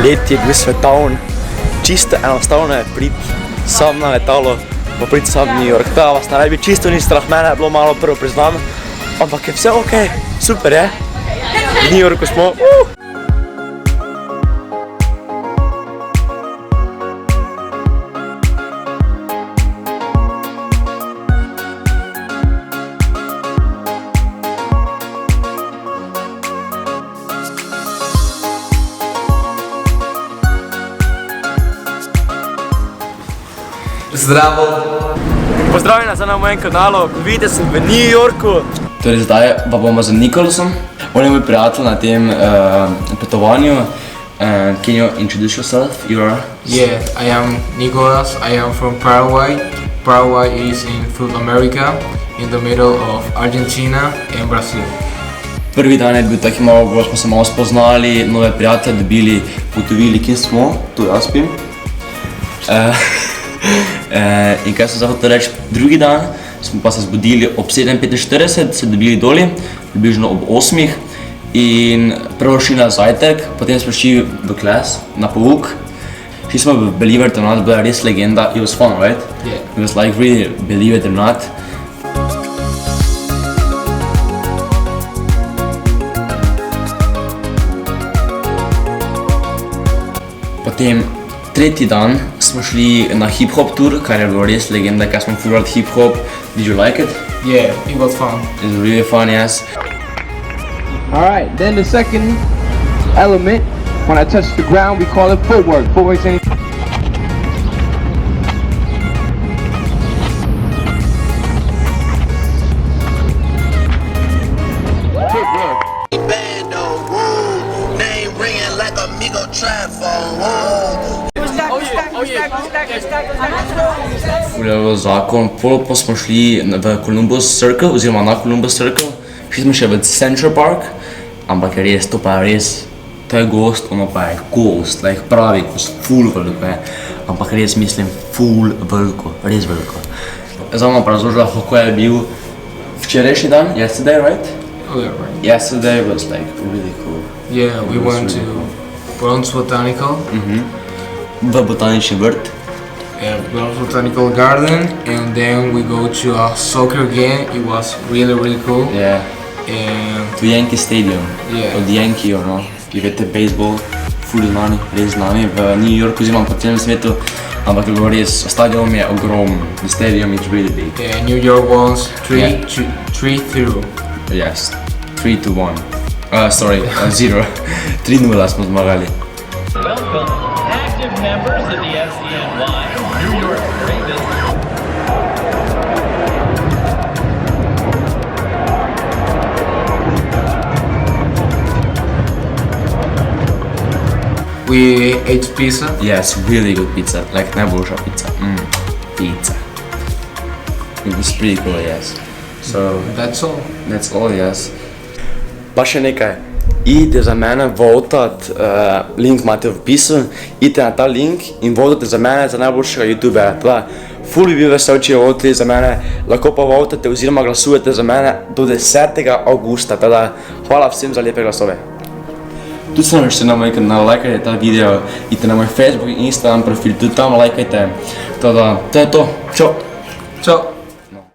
let je bil svetovni, čisto enostavno je priti sam na letalo, pa priti sam v New York. Da vas ne bi čisto ni strah, mene je bilo malo prvo priznam, ampak je vse okej, super je. V New Yorku smo. Zdravo! Pozdravljeni nazaj na mojem kanalu, vidite sem v New Yorku. Torej zdaj pa bomo z Nikolasom. On je moj prijatelj na tem potovanju. Can you introduce yourself? Yeah, I am Nicolas. I am from Paraguay. Paraguay is in South America, in the middle of Argentina and Brazil. Prvi dan je bil taki malo, ko smo se malo spoznali, nove prijatelje dobili, potovili, kje smo, tu jaz spim. In kaj sem zdaj hotel reči, drugi dan smo pa se zbudili ob 7:45, se dobili doli, približno ob 8 in prvo šli na zajtrk, potem smo šli v kles, na pouk. Šli smo v Believe It or Not, bila je res legenda, it was fun, right? Yeah. It was like really Believe It or Not. Potem tretji dan smo šli na hip-hop tour, kar je bilo res legenda, ker smo furali hip-hop. Did you like it? Yeah, it was fun. It was really fun, yes. Alright, then the second element, when I touch the ground, we call it footwork. Footwork's any Fuljajo zakon, pol pa smo šli v Columbus Circle, oziroma na Columbus Circle. Šli smo še v Central Park, ampak je res, to pa je res, to je gost, ono pa je gost, like pravi gost, ful veliko je. Ampak res mislim, ful veliko, res veliko. Zdaj vam pa razložila, kako je bil včerajšnji dan, yesterday, right? Oh, yeah, right. Yesterday was like really cool. Yeah, we went to Bronx Botanical. V botanični vrt. Yeah, Bronx Botanical Garden, and then we go to a soccer game. It was really cool. Yeah. And To Yankee Stadium. Yeah. Od Yankee, ono, ki veste, baseball, ful znani, res znani v New Yorku, oziroma po celem svetu. Ampak je bilo res, stadion je ogromen, the stadium is really big. yeah, New York wants Yeah. 3-0. Yes, 3-1. Sorry, 0. 3-0 smo zmagali. Welcome, active members of the FCNY, New York Ravens. We ate pizza. Yes, really good pizza, like najboljša pizza. Pizza. It was pretty cool, yes. So, That's all. Yes. Pa še nekaj, idite za mene votat, link imate v opisu, idite na ta link in votate za mene za najboljšega youtubera. Teda, ful bi bil vesel, če votali za mene, lahko pa votate oziroma glasujete za mene do 10. augusta. Teda, hvala vsem za lepe glasove. Tudi se napište na moj kanal, lajkajte ta video, idite na moj Facebook in Instagram profil, tudi tam lajkajte. Teda, to je to. Čau! Ciao.